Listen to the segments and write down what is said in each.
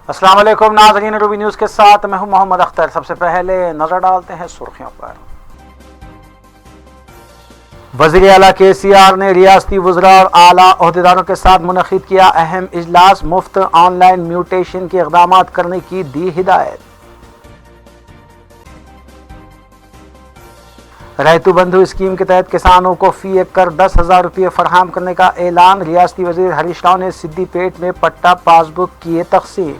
अस्सलाम वालेकुम नाज़रीन, रूबी न्यूज़ के साथ मैं हूं मोहम्मद अख्तर। सबसे पहले नजर डालते हैं सुर्खियों पर। वज़ीर आला KCR ने रियासती वज़रा और आला ओहदेदारों के साथ मुनक़िद किया अहम इजलास। मुफ्त ऑनलाइन म्यूटेशन के इक़दाम करने की दी हिदायत। रैतु बंधु स्कीम के तहत किसानों को फी एकड़ 10,000 रुपये फराहम करने का ऐलान। रियासती वज़ीर हरीश राव ने सिद्दीपेट में पट्टा पासबुक किए तक़सीम।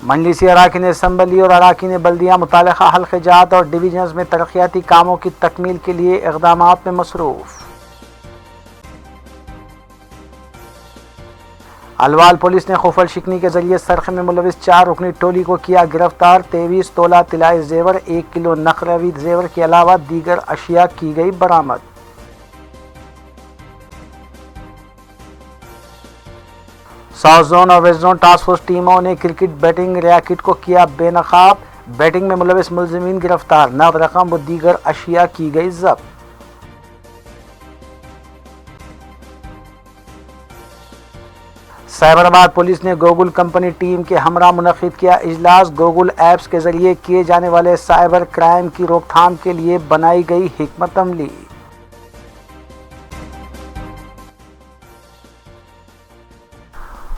मजलिसी अराकीन असम्बली और अराकीन बल्दिया मुतालिका हल्क़े जात और डिवीजन्स में तरक्याती कामों की तकमील के लिए इक़दामात में मसरूफ़। अलवाल पुलिस ने खुफल शिकनी के जरिए सरखे में मुलविस 4 रुकनी टोली को किया गिरफ्तार। 23 तोला तिलाई जेवर, 1 किलो नकरवी जेवर के अलावा दीगर अशिया की गई बरामद। साउथ जोन और वेस्ट जोन टास्क फोर्स टीमों ने क्रिकेट बैटिंग रैकेट को किया बेनकाब। बैटिंग में मुलविस मुलजिमीन गिरफ्तार, नव रकम व दीगर अशिया की गई जब्त। साइबराबाद पुलिस ने गूगल कंपनी टीम के हमरा मुनक़िद किया इजलास। गूगल ऐप्स के जरिए किए जाने वाले साइबर क्राइम की रोकथाम के लिए बनाई गई हिकमत अमली।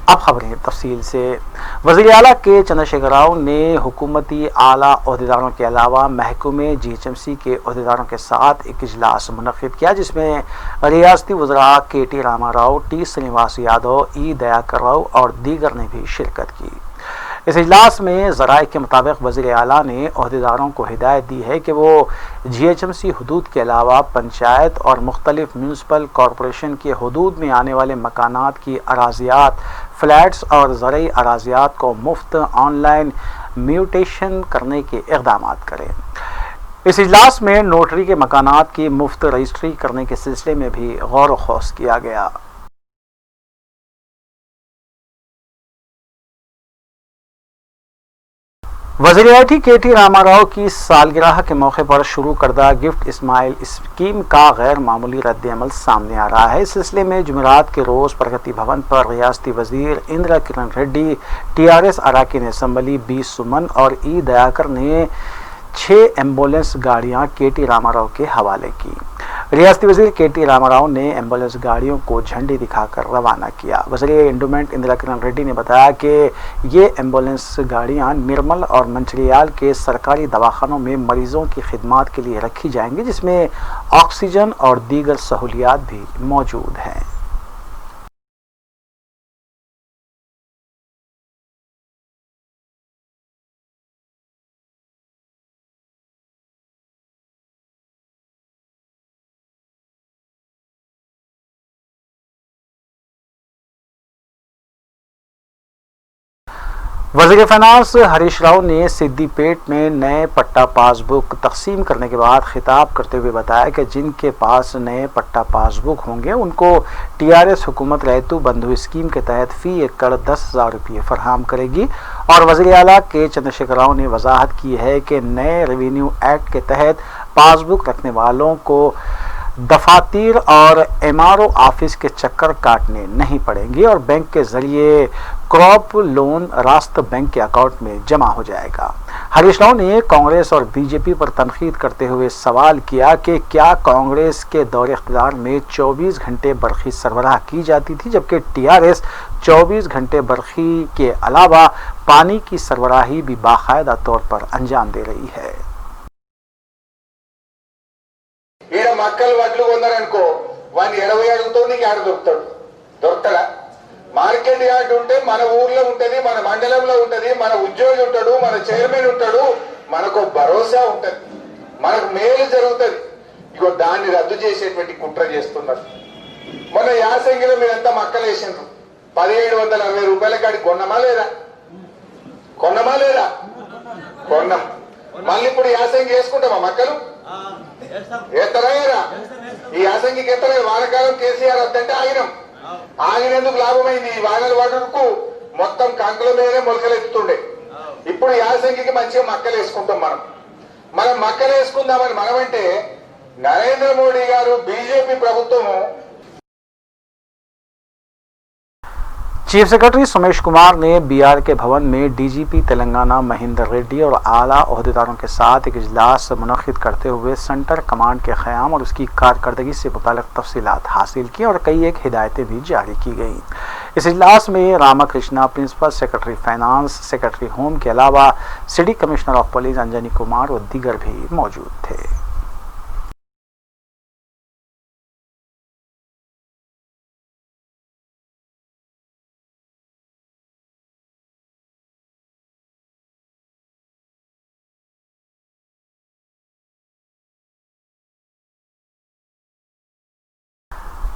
अब खबरें तफसील से। वज़ीर आला के चंद्रशेखर राव ने हुकूमती आला ओहदेदारों के अलावा महकमे GHMC के ओहदेदारों के साथ एक इजलास मुनक़िद किया, जिसमें रियासती वज़रा KT Rama Rao, T Srinivas Yadav, E Dayakar Rao और दीगर ने भी शिरकत की। इस इजलास में ज़राए के मुताबिक वज़ीर आला ने ओहदेदारों को हिदायत दी है कि वो GHMC हदूद के अलावा पंचायत और मुख्तलिफ म्यूनसिपल कॉरपोरेशन के हदूद में आने वाले मकानात की अराजियात, फ्लैट्स और ज़रई अराजियात को मुफ्त ऑनलाइन म्यूटेशन करने के इक़दाम करें। इस इजलास में नोटरी के मकानात की मुफ्त रजिस्ट्री करने के सिलसिले में भी गौर व खौस किया गया। वज़ीर IT KT रामाराव की सालगिरह के मौके पर शुरू करदा गिफ्ट इस्माइल स्कीम का गैर मामूली रद्द-ए-अमल सामने आ रहा है। इस सिलसिले में जुमेरात के रोज़ प्रगति भवन पर रियासती वज़ीर इंदिरा किरण रेड्डी, TRS अराकीन असम्बली B सुमन और E दयाकर ने 6 एम्बुलेंस गाड़ियां KT रामाराव के हवाले की। रियासती वज़ीर KT रामाराव ने एम्बुलेंस गाड़ियों को झंडी दिखाकर रवाना किया। वज़ीर इंडोमेंट इंदिरा किरण रेड्डी ने बताया कि ये एम्बुलेंस गाड़ियां निर्मल और मंचरियाल के सरकारी दवाखानों में मरीजों की खिदमत के लिए रखी जाएंगी, जिसमें ऑक्सीजन और दीगर सहूलियात भी मौजूद हैं। वज़ीर फाइनेंस हरीश राव ने सिद्दीपेट में नए पट्टा पासबुक तकसीम करने के बाद खिताब करते हुए बताया कि जिनके पास नए पट्टा पासबुक होंगे उनको TRS हुकूमत रैतु बंधु स्कीम के तहत फी एकड़ 10,000 रुपये फराहम करेगी। और वज़ीर आला के चंद्रशेखर राव ने वजाहत की है कि नए रेवेन्यू एक्ट के तहत पासबुक रखने वालों को दफातर और MRO ऑफिस के चक्कर काटने नहीं पड़ेंगे और बैंक के जरिए क्रॉप लोन रास्त बैंक के अकाउंट में जमा हो जाएगा। हरीश राव ने कांग्रेस और BJP पर तनकीद करते हुए सवाल किया कि क्या कांग्रेस के दौर इख्तियार में 24 घंटे बरखी सरबराह की जाती थी, जबकि TRS 24 घंटे बरखी के अलावा पानी की सरबराही भी बाकायदा तौर पर अंजाम दे रही है। మక్కలు వడ్లు కొన్నారనుకో వాడిని 70 అడుగుతావు, నీకు ఆడ దొరుకుతాడా? మార్కెట్ యార్డ్ ఉంటే మన ఊర్లో ఉంటది, మన మండలంలో ఉంటది, మన ఉద్యోగి ఉంటాడు, మన చైర్మన్ ఉంటాడు, మనకు భరోసా ఉంటది, మనకు మేలు జరుగుతుంది. ఇగో దాన్ని రద్దు చేసేటువంటి కుట్ర చేస్తున్నారు. మొన్న యాసంగిలో మీరంతా మక్కలు వేసిండ్రు, 1760 రూపాయల కాడికి కొన్నామా లేదా? కొన్నాం. మళ్ళీ ఇప్పుడు యాసంగి వేసుకుంటామా మక్కలు? ఎత్తరా? ఈ యాసంగికి ఎత్తరా? వానకాలం KCR వద్దంటే ఆగినందుకు లాభమైంది. వానల వడుకు మొత్తం కంకుల మీదనే మొలకలు ఎత్తుతుండే. ఇప్పుడు యాసంగికి మంచిగా మక్కలు వేసుకుంటాం. మనం మక్కలు వేసుకుందామని మనమంటే నరేంద్ర మోడీ గారు BJP ప్రభుత్వము चीफ सेक्रेटरी सोमेश कुमार ने बीआर के भवन में डीजीपी तेलंगाना महेंद्र रेड्डी और आला ओहदेदारों के साथ एक इजलास मुनक्किद करते हुए सेंटर कमांड के क़याम और उसकी कारकर्दगी से मुताल्लिक़ तफसीलात हासिल की और कई एक हिदायतें भी जारी की गईं। इस इजलास में Ramakrishna principal secretary finance, secretary home के अलावा city commissioner of police Anjani Kumar और दीगर भी मौजूद थे।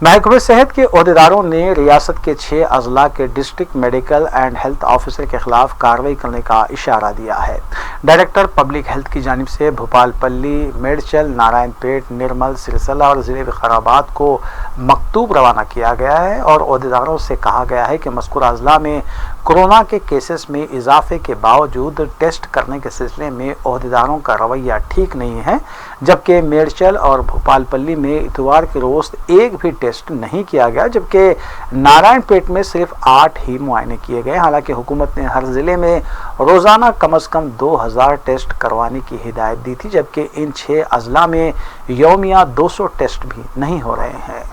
महकमे सेहत के ओहदेदारों ने रियासत के 6 अजला के district medical and health officer के खिलाफ कार्रवाई करने का इशारा दिया है। डायरेक्टर पब्लिक हेल्थ की जानिब से भोपालपल्ली, मेडचल, नारायणपेट, निर्मल, सिरसला और ज़िले विकाराबाद को मकतूब रवाना किया गया है और ओहदेदारों से कहा गया है कि मज़कूरा अजला में कोरोना के केसेस में इजाफे के बावजूद टेस्ट करने के सिलसिले में ओहदेदारों का रवैया ठीक नहीं है, जबकि मेडचल और भोपालपल्ली में इतवार के रोज़ एक भी टेस्ट नहीं किया गया, जबकि नारायणपेट में सिर्फ 8 ही मुआयने किए गए। हालांकि हुकूमत ने हर ज़िले में रोज़ाना कम से कम 2000 टेस्ट करवाने की हिदायत दी थी, जबकि इन 6 अजला में यौमिया 200 टेस्ट भी नहीं हो रहे हैं।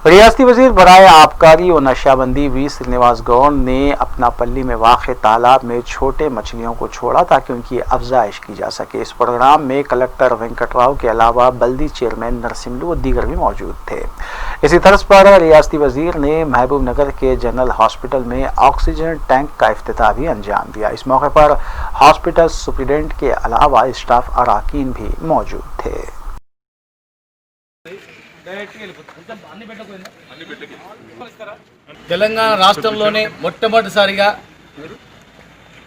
रियासती वजीर बराए आबकारी और नशाबंदी वी श्रीनिवास गौड़ ने अपना पल्ली में वाक़े तालाब में छोटे मछलियों को छोड़ा ताकि उनकी अफजाइश की जा सके। इस प्रोग्राम में कलेक्टर वेंकट राव के अलावा बल्दी चेयरमैन नरसिम्लू और दीगर भी मौजूद थे। इसी तर्ज पर रियासती वजीर ने महबूब नगर के जनरल हॉस्पिटल में ऑक्सीजन टैंक का इफ्तिताह भी अंजाम दिया। इस मौके पर हॉस्पिटल सुप्रिटेंडेंट के अलावा स्टाफ अराकीन भी मौजूद थे। తెలంగాణ రాష్ట్రంలోనే మొట్టమొదటిసారిగా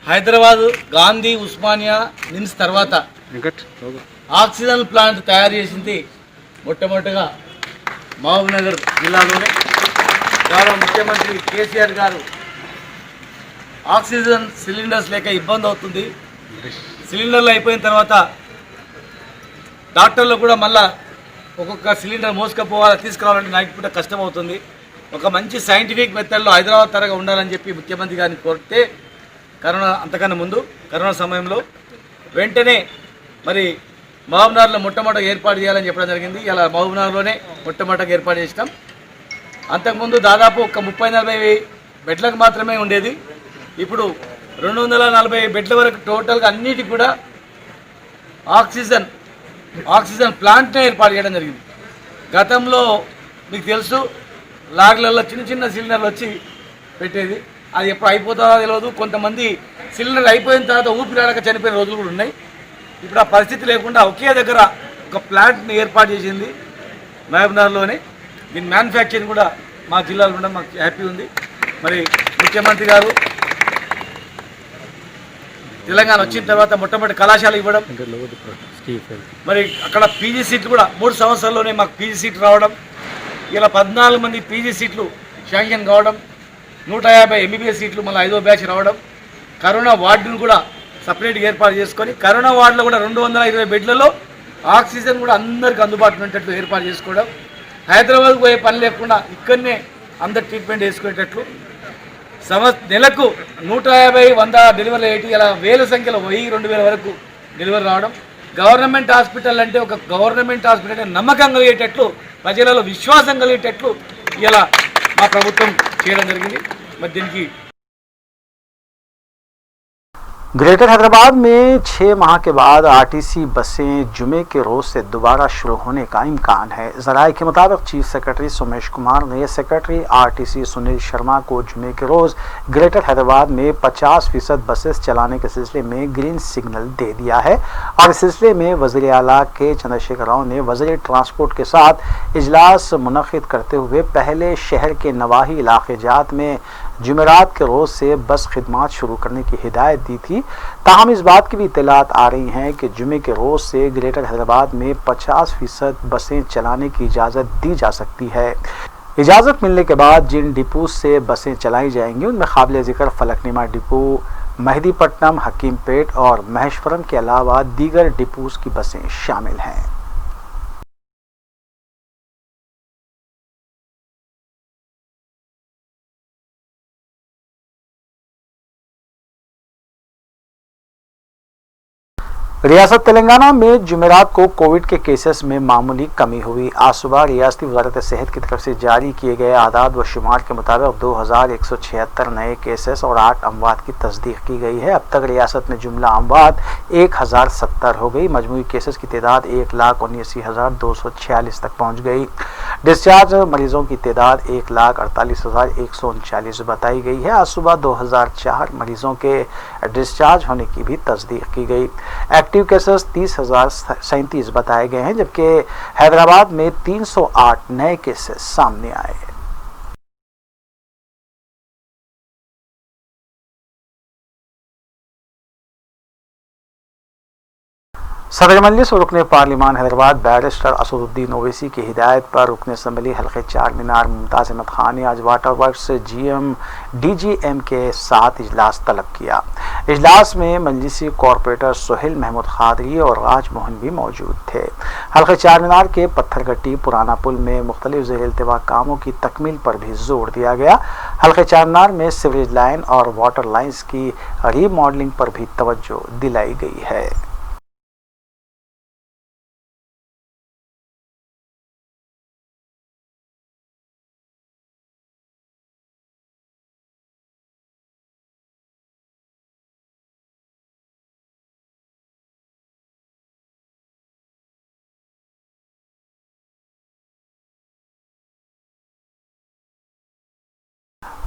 హైదరాబాద్ గాంధీ ఉస్మానియా నిమ్స్ తర్వాత ఆక్సిజన్ ప్లాంట్ తయారు చేసింది మొట్టమొదటిగా మహబూబ్నగర్ జిల్లాలోనే. గౌరవ ముఖ్యమంత్రి కేసీఆర్ గారు ఆక్సిజన్ సిలిండర్స్ లేక ఇబ్బంది అవుతుంది, సిలిండర్లు అయిపోయిన తర్వాత డాక్టర్లు కూడా మళ్ళా ఒక్కొక్క సిలిండర్ మోసుకపోవాలి, తీసుకురావాలంటే నైట్ పూట కష్టం అవుతుంది. ఒక మంచి సైంటిఫిక్ మెథడ్లో హైదరాబాద్ తరగా ఉండాలని చెప్పి ముఖ్యమంత్రి గారిని కోరితే కరోనా అంతకన్నా ముందు కరోనా సమయంలో వెంటనే మరి మహబూబ్నగర్లో మొట్టమొదటిగా ఏర్పాటు చేయాలని చెప్పడం జరిగింది. ఇలా మహబూబ్నగర్లోనే మొట్టమొదటిగా ఏర్పాటు చేసినాం. అంతకుముందు దాదాపు ఒక 30-40 బెడ్లకు మాత్రమే ఉండేది. ఇప్పుడు 240 బెడ్ల వరకు టోటల్గా అన్నిటికి కూడా ఆక్సిజన్ ప్లాంట్నే ఏర్పాటు చేయడం జరిగింది. గతంలో మీకు తెలుసు లాగ్లలో చిన్న చిన్న సిలిండర్లు వచ్చి పెట్టేది, అది ఎప్పుడు అయిపోతుందో తెలియదు. కొంతమంది సిలిండర్ అయిపోయిన తర్వాత ఊపిరాడక చనిపోయిన రోజులు కూడా ఉన్నాయి. ఇప్పుడు ఆ పరిస్థితి లేకుండా ఒకే దగ్గర ఒక ప్లాంట్ని ఏర్పాటు చేసింది మహబూబ్నగర్లోనే. దీని మ్యానుఫ్యాక్చరింగ్ కూడా మా జిల్లాలో ఉండడం మాకు హ్యాపీ ఉంది. మరి ముఖ్యమంత్రి గారు తెలంగాణ వచ్చిన తర్వాత మొట్టమొదటి కళాశాల ఇవ్వడం, మరి అక్కడ పీజీ సీట్లు కూడా 3 సంవత్సరాల్లోనే మాకు పీజీ సీట్లు రావడం, ఇలా 14 మంది పీజీ సీట్లు శాంక్షన్ కావడం, 150 ఎంబీబీఎస్ సీట్లు మళ్ళీ 5వ బ్యాచ్ రావడం, కరోనా వార్డును కూడా సపరేట్గా ఏర్పాటు చేసుకొని కరోనా వార్డులో కూడా 220 బెడ్లలో ఆక్సిజన్ కూడా అందరికి అందుబాటులో ఉండేటట్లు ఏర్పాటు చేసుకోవడం, హైదరాబాద్కు పోయే పని లేకుండా ఇక్కడనే అందరు ట్రీట్మెంట్ చేసుకునేటట్లు, నెలకు 150-100 డెలివరీ అయ్యేటి, ఇలా వేల సంఖ్యలో 1000-2000 వరకు డెలివరీ రావడం. గవర్నమెంట్ హాస్పిటల్ అంటే ఒక గవర్నమెంట్ హాస్పిటల్ అంటే నమ్మకం కలిగేటట్లు, ప్రజలలో విశ్వాసం కలిగేటట్లు ఇలా మా ప్రభుత్వం చేయడం జరిగింది. మరి దీనికి ग्रेटर हैदराबाद में 6 माह के बाद आरटीसी बसें जुमे के रोज़ से दोबारा शुरू होने का इम्कान है। ज़राए के मुताबिक चीफ सेक्रेटरी सोमेश कुमार ने सेक्रेटरी आरटीसी सुनील शर्मा को जुमे के रोज़ ग्रेटर हैदराबाद में 50% बसेस चलाने के सिलसिले में ग्रीन सिग्नल दे दिया है और इस सिलसिले में वज़ीर आला के चंद्रशेखर राव ने वज़ीर ट्रांसपोर्ट के साथ इजलास मुनक़्क़िद करते हुए पहले शहर के नवाही इलाक़े जात में जुमेरात के रोज़ से बस खिदमात शुरू करने की हिदायत दी थी। ताहम इस बात की भी इत्तलात आ रही हैं कि जुमे के रोज़ से ग्रेटर हैदराबाद में 50% बसें चलाने की इजाज़त दी जा सकती है। इजाज़त मिलने के बाद जिन डिपो से बसें चलाई जाएंगी उनमें काबिल ज़िक्र फलकनुमा डिपो, मेहदीपट्टनम, हकीमपेट और महेश्वरम के अलावा दीगर डिपोज़ की बसें शामिल हैं। रियासत तेलंगाना में जुमेरात को कोविड के केसेस में मामूली कमी हुई। आज सुबह रियासती वजारत सेहत की तरफ से जारी किए गए आदाद व शुमार के मुताबिक 2176 नए केसेस और 8 अमवात की तस्दीक की गई है। अब तक रियासत में जुमला अमवात 1070 हो गई। मजमूई केसेस की तादाद 1,79,246 तक पहुँच गई। डिस्चार्ज मरीजों की तादाद 1,48,139 बताई गई है। आज सुबह 2004 मरीजों के डिस्चार्ज होने की भी तस्दीक की गई। एक्टिव केसेस 30,037 बताए गए हैं, जबकि हैदराबाद में 308 नए केसेस सामने आए। सदर मजलिस और रुकन पार्लिमान हैदराबाद बैरिस्टर असदुद्दीन ओवैसी की हिदायत पर रुकन असम्बली हल्के चार मीनार मुमताज़ अहमद खान ने आज वाटर वर्क्स GM DGM के साथ इजलास तलब किया। इजलास में मजलिसी कॉरपोरेटर सुहेल महमूद खादरी और राज मोहन भी मौजूद थे। हल्के चार मीनार के पत्थरगट्टी पुराना पुल में मुख्तलिफ ज़ेर इल्तिवा कामों की तकमील पर भी जोर दिया गया। हल्के चार मीनार में सीवरेज लाइन और वाटर लाइन्स की रीमॉडलिंग पर भी तवज्जो दिलाई गई है।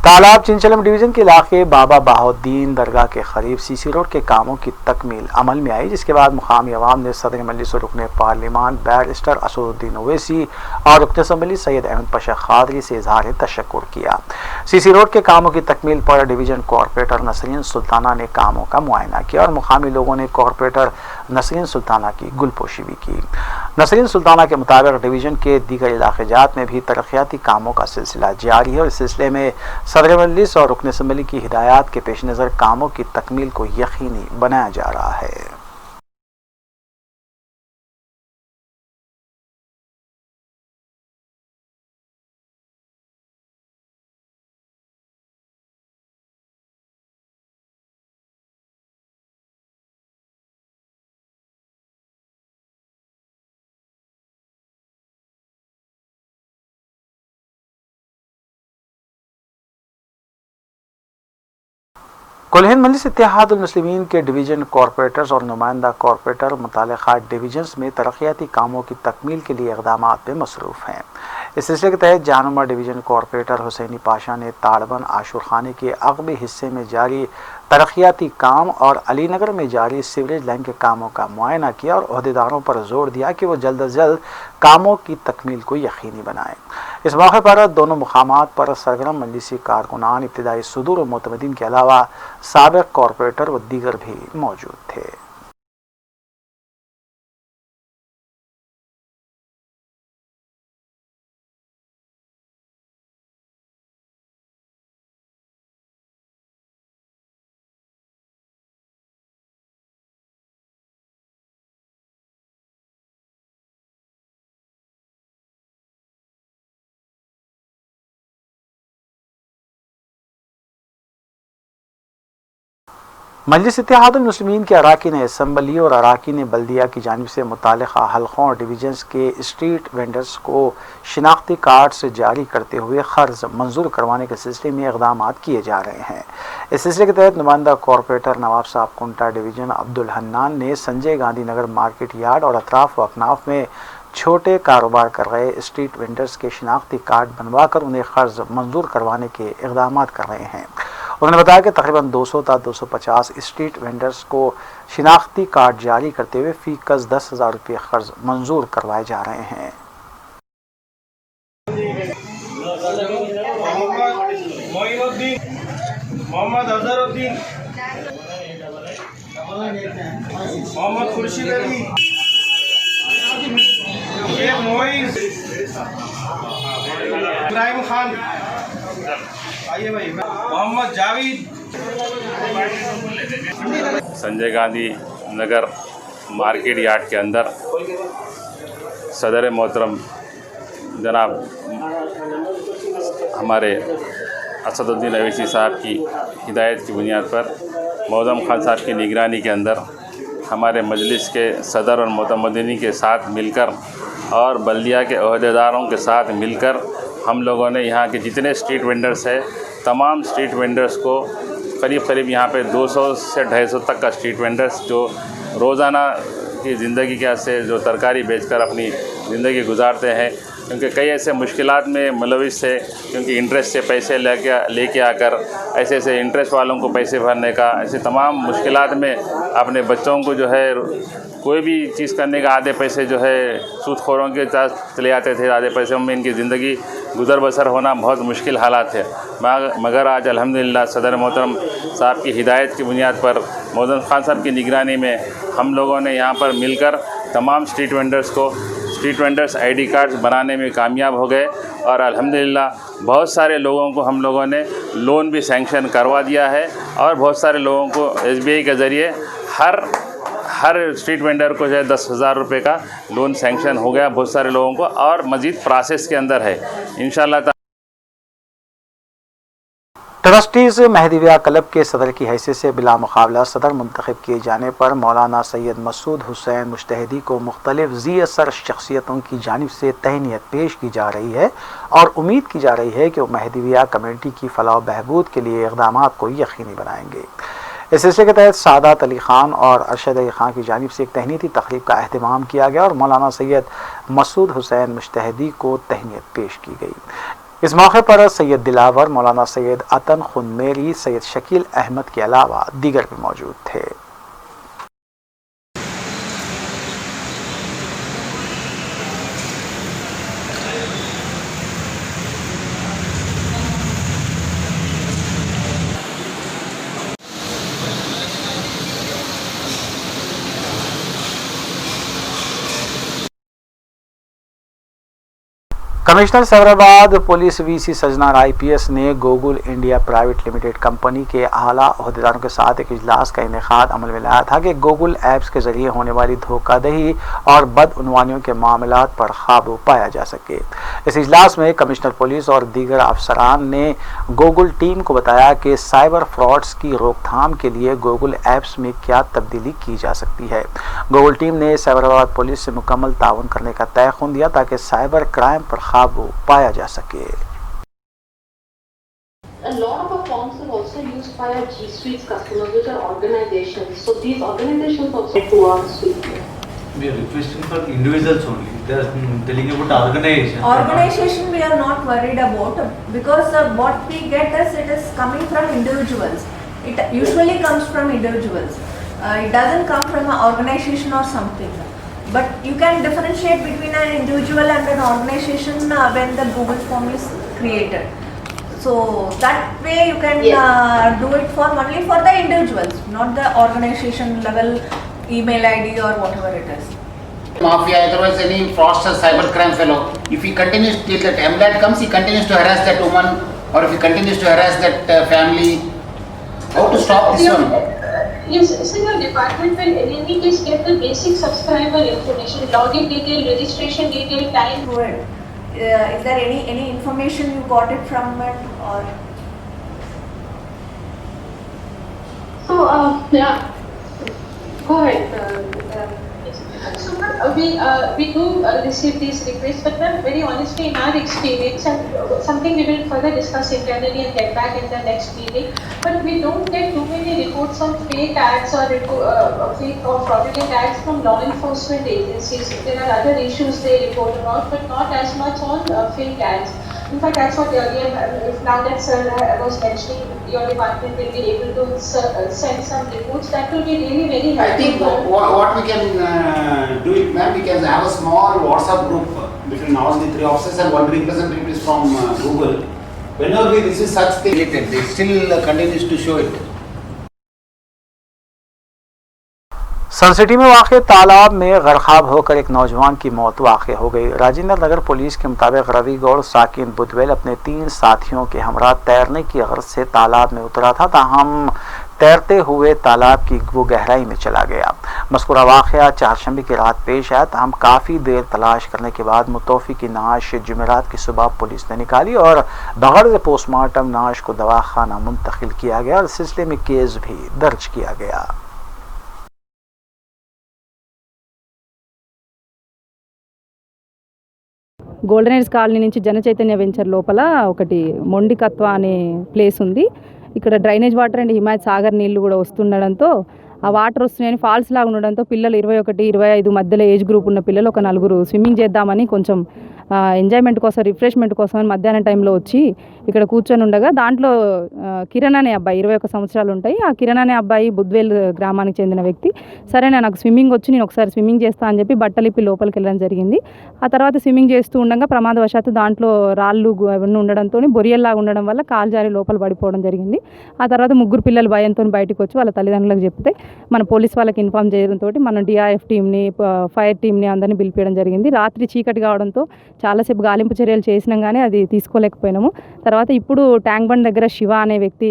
तालाब चिंचलम डिवीज़न के इलाके बाबा बहाउद्दीन दरगाह के करीब CC रोड के कामों की तकमील अमल में आई, जिसके बाद मुकामी अवाम ने सदर मजलिस और रुकन पार्लिमान बैरिस्टर असदुद्दीन ओवैसी और रुकन असम्बली सैयद अहमद पाशा खादरी से इजहार तशक्कुर किया। CC रोड के कामों की तकमील पर डिवीज़न कॉरपोरेटर नसरीन सुल्ताना ने कामों का मुआयना किया और मुकामी लोगों ने कॉरपोरेटर नसरीन सुल्ताना की गुलपोशी भी की। नसरीन सुल्ताना के मुताबिक डिवीज़न के दीगर इलाक़ाजात में भी तरक्याती कामों का सिलसिला जारी है और इस सिलसिले में सदर मजलिस और रुकन असम्बली की हिदायत के पेश नज़र कामों की तकमील को यकीनी बनाया जा रहा है। कुल हिंद मजलिस इत्तेहादुल मुस्लिमीन के डिवीज़न कॉरपोरेटर्स और नुमाइंदा कॉरपोरेटर मुतालिका डिवीजन्स में तरक्याती कामों की तकमील के लिए इक़दामात में मसरूफ़ हैं। इस सिलसिले के तहत जहानुमा डिवीज़न कॉरपोरेटर हुसैनी पाशा ने ताड़बन आशुर खाने के अगबी हिस्से में जारी तरक्याती काम और अली नगर में जारी सीवरेज लाइन के कामों का मुआयना किया और अहदेदारों पर जोर दिया कि वो जल्द अज जल्द कामों की तकमील को यकीनी बनाएं। इस मौके पर दोनों मुकामात पर सरगर्म मजलिसी कारकुनान, इब्तिदाई सुदूर और मोतमदीन के अलावा साबिक कॉरपोरेटर व दीगर भी मौजूद थे। मजलिस इत्तेहादुल मुस्लिमीन के अराकीन असम्बली और अराकीन बल्दिया की जानिब से मुतालिका हल्कों और डिवीजन्स के स्ट्रीट वेंडर्स को शिनाख्ती कार्ड से जारी करते हुए क़र्ज़ मंजूर करवाने के सिलसिले में इक़दाम किए जा रहे हैं। इस सिलसिले के तहत नुमाइंदा कॉरपोरेटर नवाब साहब कुंटा डिवीज़न अब्दुल हन्नान ने संजय गांधी नगर मार्केट यार्ड और अतराफ व अकनाफ में छोटे कारोबार कर रहे स्ट्रीट वेंडर्स के शिनाख्ती कार्ड बनवा कर उन्हें क़र्ज़ मंजूर करवाने के इक़दाम कर रहे हैं। उन्होंने बताया कि तकरीबन 200 था 250 स्ट्रीट वेंडर्स को शिनाख्ती कार्ड जारी करते हुए फी कस 10,000 रुपये क़र्ज़ मंजूर करवाए जा रहे हैं। मोहम्मद अजहरुद्दीन, मोहम्मद खुर्शीद अली, शेख मोइज, इब्राहिम खान, आइए भाई, मोहम्मद जावेद। संजय गांधी नगर मार्केट यार्ड के अंदर सदर मोहतरम जनाब हमारे असदुद्दीन ओवैसी साहब की हिदायत की बुनियाद पर मौज़म खान साहब की निगरानी के अंदर ہمارے مجلس کے صدر اور معتمدین کے ساتھ مل کر اور بلدیہ کے عہدیداروں کے ساتھ مل کر ہم لوگوں نے یہاں کے جتنے اسٹریٹ وینڈرز ہیں تمام اسٹریٹ وینڈرز کو قریب یہاں پہ 200 سے 250 تک کا اسٹریٹ وینڈرز جو روزانہ کی زندگی کے سے جو ترکاری بیچ کر اپنی زندگی گزارتے ہیں، کیونکہ کئی ایسے مشکلات میں ملوث ہے، کیونکہ انٹرسٹ سے پیسے لے کے آ کر ایسے انٹرسٹ والوں کو پیسے بھرنے کا، ایسے تمام مشکلات میں اپنے بچوں کو جو ہے کوئی بھی چیز کرنے کا آدھے پیسے جو ہے سود خوروں کے چلے آتے تھے، آدھے پیسوں میں ان کی زندگی گزر بسر ہونا بہت مشکل حالات ہے، مگر آج الحمدللہ صدر محترم صاحب کی ہدایت کی بنیاد پر موزن خان صاحب کی نگرانی میں ہم لوگوں نے یہاں پر مل کر تمام اسٹریٹ وینڈرز آئی ڈی کارڈز بنانے میں کامیاب ہو گئے، اور الحمدللہ بہت سارے لوگوں کو ہم لوگوں نے لون بھی سینکشن کروا دیا ہے، اور بہت سارے لوگوں کو SBI کے ذریعے ہر اسٹریٹ وینڈر کو جو ہے 10,000 روپے کا لون سینکشن ہو گیا بہت سارے لوگوں کو، اور مزید پروسیس کے اندر ہے انشاءاللہ تعالی۔ ٹرسٹیز مہدویہ کلب کے صدر کی حیثیت سے بلا مقابلہ صدر منتخب کیے جانے پر مولانا سید مسعود حسین مجتہدی کو مختلف ذی اثر شخصیتوں کی جانب سے تہنیت پیش کی جا رہی ہے، اور امید کی جا رہی ہے کہ وہ مہدویہ کمیونٹی کی فلاح و بہبود کے لیے اقدامات کو یقینی بنائیں گے۔ اس سلسلے کے تحت سعادت علی خان اور ارشد علی خان کی جانب سے ایک تہنیتی تقریب کا اہتمام کیا گیا، اور مولانا سید مسعود حسین مجتہدی کو تہنیت پیش کی گئی۔ اس موقع پر سید دلاور، مولانا سید عطن خنمیری، سید شکیل احمد کے علاوہ دیگر بھی موجود تھے۔ کمشنر سیبرآباد پولیس VC سجنا IPS نے Google India private limited company کے اعلیٰ عہدیداروں کے ساتھ ایک اجلاس کا انعقاد عمل میں لایا تھا کہ گوگل ایپس کے ذریعے ہونے والی دھوکہ دہی اور بدعنوانیوں کے معاملات پر قابو پایا جا سکے۔ اس اجلاس میں کمشنر پولیس اور دیگر افسران نے گوگل ٹیم کو بتایا کہ سائبر فراڈز کی روک تھام کے لیے گوگل ایپس میں کیا تبدیلی کی جا سکتی ہے۔ گوگل ٹیم نے سیبرآباد پولیس سے مکمل تعاون کرنے کا تیقن دیا تاکہ سائبر کرائم پر قابو پایا جا سکے۔ A lot of our forms are also used by our G Suite's customers, which are organizations. So these organizations also to our suite. We are requesting for individuals only. They are telling about organization. Organization we are not worried about because what we get it is coming from individuals. It usually comes from individuals. It doesn't come from an organization or something. But you can differentiate between an individual and an organization when the Google form is created. So that way you can do it for only for the individuals, not the organization level email ID or whatever it is. Mafia, otherwise any fraudster, cybercrime fellow, if he continues till that MLAT comes, he continues to harass that woman, or if he continues to harass that family, how to stop this one? Yes, so your department will in any case get the basic subscriber information, login detail, registration detail, time. Good. Is there any information you got it from it or? So yeah, go ahead. So we do receive these requests, but ma'am, very honestly, in our experience, and something we will further discuss internally and get back in the next meeting. But we don't get too many reports on fake ads or fake or fraudulent ads from law enforcement agencies. There are other issues they report about, but not as much on fake ads. In fact, that's what earlier, now that sir was mentioning, your department will be able to send some reports. That will be really very helpful. I think what we can do it, ma'am, we can have a small WhatsApp group between all the three officers and one representative is from Google. Whenever we receive such things, they still continues to show it. Sun City میں واقع تالاب میں غرقاب ہو کر ایک نوجوان کی موت واقع ہو گئی۔ راجندر نگر پولیس کے مطابق روی گوڑ ساکن بدویل اپنے 3 ساتھیوں کے ہمراہ تیرنے کی غرض سے تالاب میں اترا تھا، تاہم تیرتے ہوئے تالاب کی وہ گہرائی میں چلا گیا۔ مذکورہ واقعہ چہارشنبے کی رات پیش آیا، تاہم کافی دیر تلاش کرنے کے بعد متوفی کی نعش جمعرات کی صبح پولیس نے نکالی اور بغرض پوسٹ مارٹم نعش کو دواخانہ منتقل کیا گیا اور اس سلسلے میں کیس بھی درج کیا گیا۔ గోల్డెన్ ఎయిర్స్ కాలనీ నుంచి జన చైతన్య వెంచర్ లోపల ఒకటి మొండికత్వ అనే ప్లేస్ ఉంది. ఇక్కడ drainage water and Himayat Sagar నీళ్లు కూడా వస్తుండడంతో ఆ వాటర్ వస్తున్నాయని ఫాల్స్ లాగా ఉండడంతో పిల్లలు 21, 25 మధ్యలో ఏజ్ గ్రూప్ ఉన్న పిల్లలు ఒక 4 స్విమ్మింగ్ చేద్దామని కొంచెం ఎంజాయ్మెంట్ కోసం రిఫ్రెష్మెంట్ కోసం మధ్యాహ్నం టైంలో వచ్చి ఇక్కడ కూర్చొని ఉండగా దాంట్లో కిరణ్ అనే అబ్బాయి 21 సంవత్సరాలు ఉంటాయి. ఆ కిరణ్ అనే అబ్బాయి బుద్వేల్ గ్రామానికి చెందిన వ్యక్తి. సరే నాకు స్విమ్మింగ్ వచ్చి నేను ఒకసారి స్విమ్మింగ్ చేస్తా అని చెప్పి బట్టలిప్పి లోపలికి వెళ్ళడం జరిగింది. ఆ తర్వాత స్విమ్మింగ్ చేస్తూ ఉండగా ప్రమాదవశాత్తు దాంట్లో రాళ్ళు అవన్నీ ఉండడంతో బొరియల్లాగా ఉండడం వల్ల కాలు జారి లోపల పడిపోవడం జరిగింది. ఆ తర్వాత 3 పిల్లలు భయంతో బయటకు వచ్చి వాళ్ళ తల్లిదండ్రులకు చెప్తే మన పోలీస్ వాళ్ళకి ఇన్ఫార్మ్ చేయడంతో మనం డిఆర్ఎఫ్ టీమ్ని, ఫైర్ టీమ్ని అందరినీ పిలిపించడం జరిగింది. రాత్రి చీకటి కావడంతో చాలాసేపు గాలింపు చర్యలు చేసినాం కానీ అది తీసుకోలేకపోయినాము. తర్వాత ఇప్పుడు ట్యాంక్ బండ్ దగ్గర శివ అనే వ్యక్తి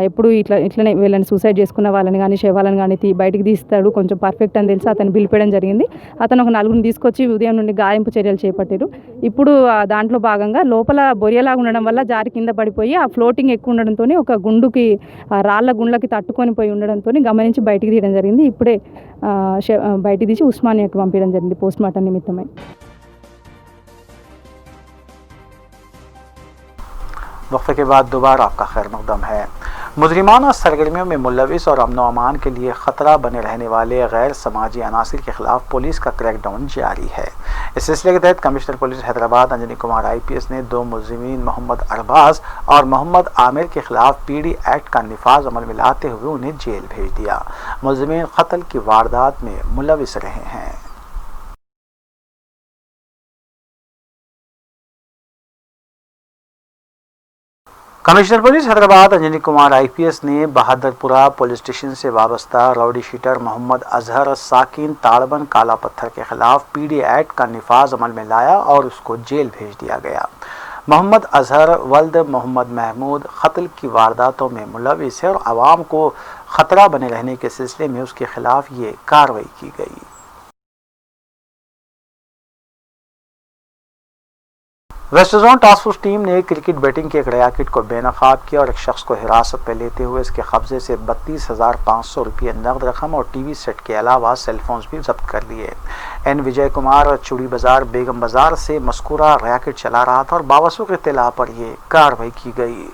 ఎప్పుడు ఇట్లనే వీళ్ళని సూసైడ్ చేసుకున్న వాళ్ళని కానీ శవాలను కానీ బయటికి తీస్తాడు, కొంచెం పర్ఫెక్ట్ అని తెలిసి అతను పిలిపేయడం జరిగింది. అతను ఒక 4 తీసుకొచ్చి ఉదయం నుండి గాలింపు చర్యలు చేపట్టారు. ఇప్పుడు దాంట్లో భాగంగా లోపల బొరియలాగా ఉండడం వల్ల జారి కింద పడిపోయి ఆ ఫ్లోటింగ్ ఎక్కువ ఉండడంతో ఒక గుండుకి రాళ్ళ గుండ్లకి తట్టుకొని పోయి ఉండడంతో గమనించి బయటికి తీయడం జరిగింది. ఇప్పుడే బయటికి తీసి ఉస్మానియాకి పంపించడం జరిగింది పోస్ట్ మార్టం నిమిత్తమై. वक्फे के बाद दोबारा आपका खैर मकदम है। मुजरिमाना सरगर्मियों में मुलविस और अमन व अमान के लिए ख़तरा बने रहने वाले गैर समाजी अनासिर के खिलाफ पुलिस का क्रैकडाउन जारी है। इस सिलसिले के तहत commissioner police Hyderabad Anjani Kumar IPS ने 2 मुलजिमीन मोहम्मद अरबाज और मोहम्मद आमिर के खिलाफ PD एक्ट का निफाज अमल में लाते हुए उन्हें जेल भेज दिया। मुलजिमीन कत्ल की वारदात में मुलविस रहे हैं। Commissioner police Hyderabad Anjani Kumar IPS ने बहादुरपुरा पुलिस स्टेशन से वाबस्ता राउडी शीटर मोहम्मद अजहर साकिन ताड़बन काला पत्थर के खिलाफ PD एक्ट का निफाज अमल में लाया और उसको जेल भेज दिया गया। मोहम्मद अजहर वल्द मोहम्मद महमूद कत्ल की वारदातों में मुलविस है और आवाम को ख़तरा बने रहने के सिलसिले में उसके खिलाफ ये कार्रवाई की गई। West zone task force team ने क्रिकेट बैटिंग के एक रैकेट को बेनकाब किया और एक शख्स को हिरासत में लेते हुए इसके कब्जे से 32,500 रुपये नकद रकम और TV सेट के अलावा सेलफोन्स भी जब्त कर लिए। N विजय कुमार चूड़ी बाजार बेगम बाजार से मस्कूरा रैकेट चला रहा था और बावसूख इत्तला पर यह कार्रवाई की गई।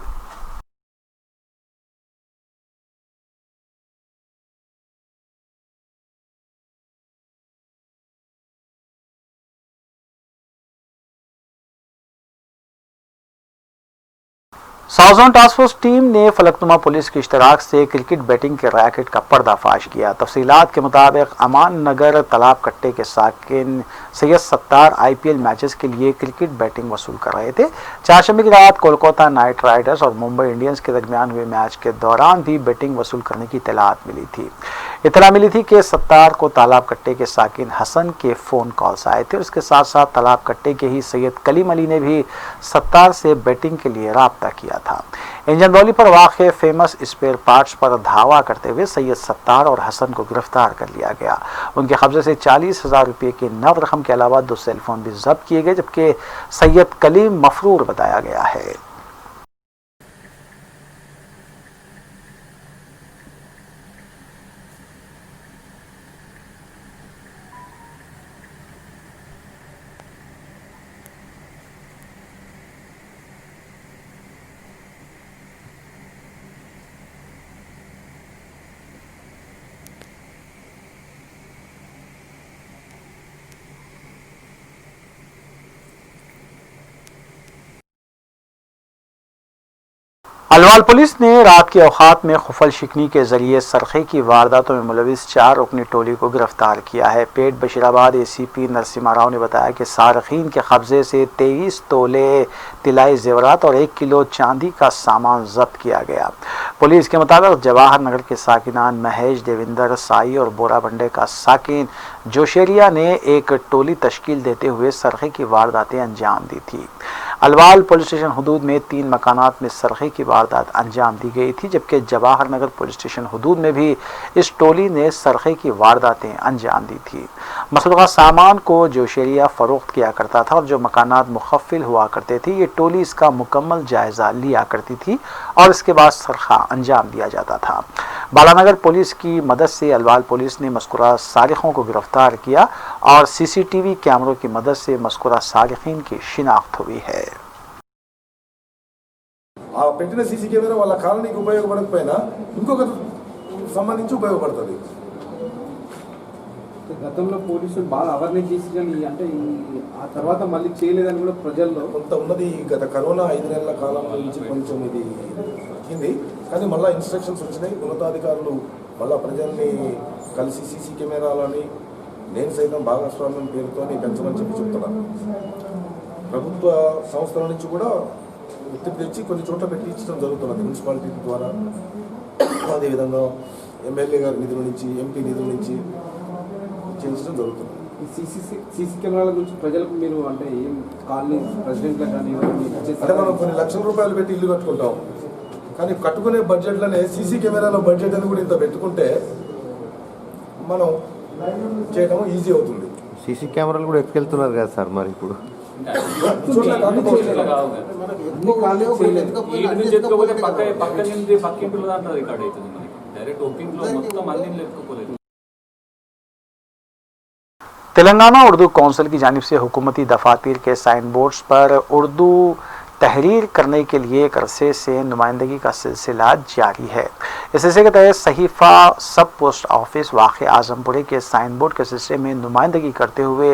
South zone task force team ने फलकनुमा पुलिस के इश्तराक से क्रिकेट बैटिंग के रैकेट का पर्दाफाश किया। तफसीलात के मुताबिक अमान नगर तालाब कट्टे के साकिन सैयद सत्तार IPL मैचेस के लिए क्रिकेट बैटिंग वसूल कर रहे थे। चारशंबे की रात कोलकाता नाइट राइडर्स और मुंबई इंडियंस के दरमियान हुए मैच के दौरान भी बैटिंग वसूल करने की इत्तलात मिली थी। इत्तला मिली थी कि सत्तार को तालाब कट्टे के साकिन हसन के फ़ोन कॉल्स आए थे। उसके साथ साथ तालाब कट्टे के ही सैयद कलीम अली ने भी सत्तार से बैटिंग के लिए राब्ता किया था। इंजन बॉली पर वाक़े फेमस स्पेयर पार्ट्स पर धावा करते हुए सैयद सत्तार और हसन को गिरफ्तार कर लिया गया। उनके कब्जे से 40,000 रुपये की नकद रकम के अलावा 2 सेलफोन भी जब्त किए गए, जबकि सैयद कलीम मफरूर बताया गया है। अलवाल पुलिस ने रात के औकात में खुफल शिकनी के जरिए सरखे की वारदातों में मुलविस 4 रुकनी टोली को गिरफ्तार किया है। पेट बशीराबाद ACP नरसिम्हा राव ने बताया कि सारखीन के कब्जे से 23 तोले तिलाई जेवरात और 1 किलो चांदी का सामान जब्त किया गया। पुलिस के मुताबिक जवाहर नगर के साकिनान महेश, देविंदर, साई और बोराबंडे का साकिन जोशेरिया ने एक टोली तश्कील देते हुए सरखे की वारदातें अंजाम दी थी। अलवाल पुलिस स्टेशन हुदूद में 3 मकानात में सरखे की वारदात अंजाम दी गई थी, जबकि जवाहर नगर पुलिस स्टेशन हुदूद में भी इस टोली ने सरखे की वारदातें अंजाम दी थी। मसरूक़ा सामान को जोशेरिया फ़रोख्त किया करता था और जो मकानात मुखफ़िल हुआ करते थे ये टोली इसका मुकम्मल जायज़ा लिया करती थी और इसके बाद सरखा अंजाम दिया जाता था। बालानगर पुलिस की मदद से अलवाल पुलिस ने मज़कूरा सारिकों को गिरफ्तार किया और CCTV कैमरों की मदद से मज़कूरा सारिकीन की शिनाख्त हुई है। ఆ పెట్టిన సీసీ కెమెరా వాళ్ళ కాలనీకి ఉపయోగపడకపోయినా ఇంకొక సంబంధించి ఉపయోగపడుతుంది. గతంలో పోలీసులు బాగా అవేర్నెస్ చేసి కానీ అంటే ఆ తర్వాత మళ్ళీ చేయలేదని కూడా ప్రజల్లో కొంత ఉన్నది. గత కరోనా 5 నెలల కాలం నుంచి కొంచెం ఇది తగ్గింది, కానీ మళ్ళీ ఇన్స్ట్రక్షన్స్ వచ్చినాయి. ఉన్నతాధికారులు మళ్ళీ ప్రజల్ని కలిసి సీసీ కెమెరాలని నేను సైతం భాగస్వామ్యం పేరుతో పెంచమని చెప్తున్నారు. ప్రభుత్వ సంస్థల నుంచి కూడా ఒత్తిడి తెచ్చి కొన్ని చోట్ల పెట్టించడం జరుగుతున్నది మున్సిపాలిటీ ద్వారా. అదేవిధంగా ఎమ్మెల్యే గారి నిధుల నుంచి, ఎంపీ నిధుల నుంచి చేయించడం జరుగుతుంది. ఈ సీసీ కెమెరాల గురించి ప్రజలకు మీరు అంటే ఏం కాలనీ ప్రెసిడెంట్లకు కానీ అంటే మనం కొన్ని లక్షల రూపాయలు పెట్టి ఇల్లు కట్టుకుంటాం, కానీ కట్టుకునే బడ్జెట్లోనే సీసీ కెమెరాల బడ్జెట్ అని కూడా ఇంత పెట్టుకుంటే మనం చేయడం ఈజీ అవుతుంది. సీసీ కెమెరాలు కూడా ఎత్తుకెళ్తున్నారు కదా సార్, మరి ఇప్పుడు तेलंगाना उर्दू कौंसिल की जानिब से हुकूमती दफातर के साइन बोर्ड्स पर उर्दू तहरीर करने के लिए एक अरसे से नुमाइंदगी का सिलसिला जारी है। इस सिलसिले के तहत सहीफा सब पोस्ट ऑफिस वाक़ आजमपुरे के साइन बोर्ड के सिलसिले में नुमाइंदगी करते हुए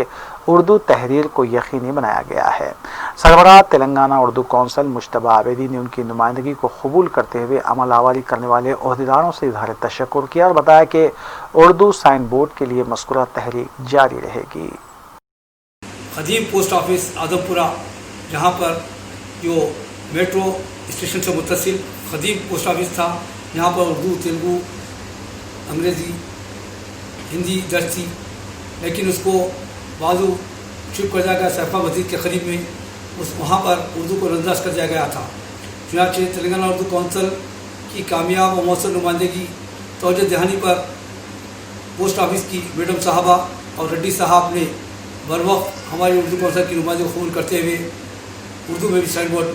उर्दू तहरीर को यकीनी बनाया गया है। सरबराह तेलंगाना उर्दू कौंसिल मुश्तबा आबेदी ने उनकी नुमाइंदगी को कबूल करते हुए अमल आवारी करने वाले ओहदेदारों से इज़हार तशक्कुर किया और बताया कि उर्दू साइन बोर्ड के लिए मज़कूरा तहरीर जारी रहेगी। खदीम पोस्ट ऑफिस आदमपुरा, जहाँ पर जो मेट्रो स्टेशन से मुत्तसिल खदीम पोस्ट ऑफिस था, यहाँ पर उर्दू, तेलुगु, अंग्रेज़ी, हिंदी दर्ज थी, लेकिन उसको बाजू शिफ्ट कर दिया गया सरफा मस्जिद के करीब में। वहाँ पर उर्दू को नजरअंदाज कर दिया गया था। चुनांचे तेलंगाना उर्दू कौंसिल की कामयाब और मौसर नुमाइंदगी तवज्जो दहानी पर पोस्ट ऑफिस की मैडम साहबा और रेड्डी साहब ने बर वक्त हमारी उर्दू कौंसिल की नुमाइंदगी को कबूल करते हुए उर्दू में भी साइन बोर्ड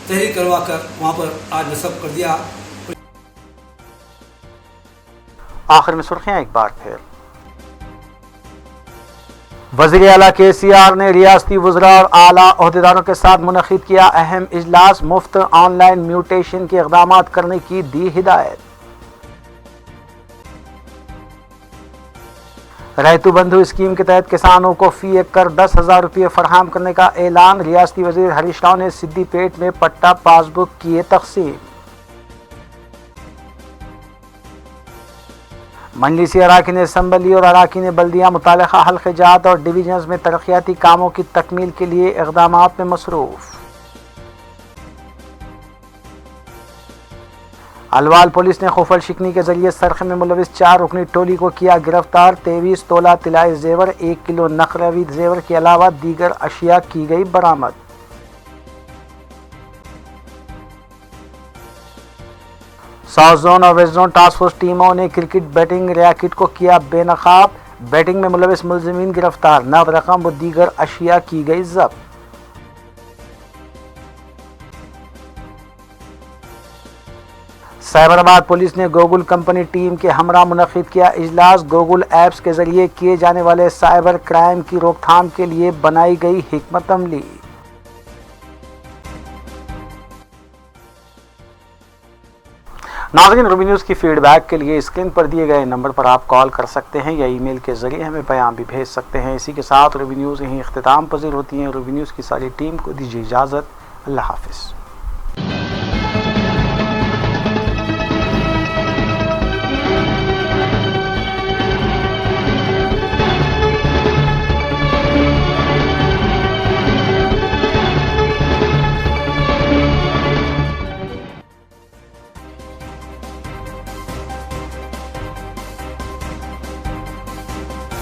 तहरीर करवा कर वहाँ पर आज नस्ब कर दिया। आखिर में सुर्खियाँ एक बार फिर। वज़ीर आला KCR ने रियासती वज़रा और आला ओहदेदारों के साथ मुनक़िद किया अहम इजलास, मुफ्त ऑनलाइन म्यूटेशन के इक़दामात करने की दी हिदायत। रैतु बंधु स्कीम के तहत किसानों को फी एकड़ 10,000 रुपये फराहम करने का ऐलान। रियासती वज़ीर हरीश राव ने सिद्दीपेट में पट्टा पासबुक किए तक़सीम। मजलिसी अराकीन असम्बली और अराकीन बल्दिया मुतालिका हल्क़े जात और डिवीजन्स में तरक्याती कामों की तकमील के लिए इक़दामात में मसरूफ़। अलवाल पुलिस ने खुफल शिकनी के जरिए सरखे में मुलविस 4 रुकनी टोली को किया गिरफ्तार। 23 तोला तिलाई जेवर, 1 किलो नकरवी जेवर के अलावा दीगर अशिया की गई बरामद। साउथ जोन और वेस्ट जोन टास्क फोर्स टीमों ने क्रिकेट बैटिंग रैकेट को किया बेनकाब। बैटिंग में मुलविस मुलजिमीन गिरफ्तार, नकद रकम व दीगर अशिया की गई जब्त। साइबराबाद पुलिस ने गूगल कंपनी टीम के हमरा मुनक़िद किया इजलास। गूगल ऐप्स के जरिए किए जाने वाले साइबर क्राइम की रोकथाम के लिए बनाई गई हिकमत अमली। नाज़रीन, रूबी न्यूज़ की फीडबैक के लिए स्क्रीन पर दिए गए नंबर पर आप कॉल कर सकते हैं या ईमेल के ज़रिए हमें पैगाम भी भेज सकते हैं। इसी के साथ रूबी न्यूज़ यहीं इख्तिताम पज़ीर होती है। रूबी न्यूज़ की सारी टीम को दीजिए इजाज़त। अल्लाह हाफ़िज़।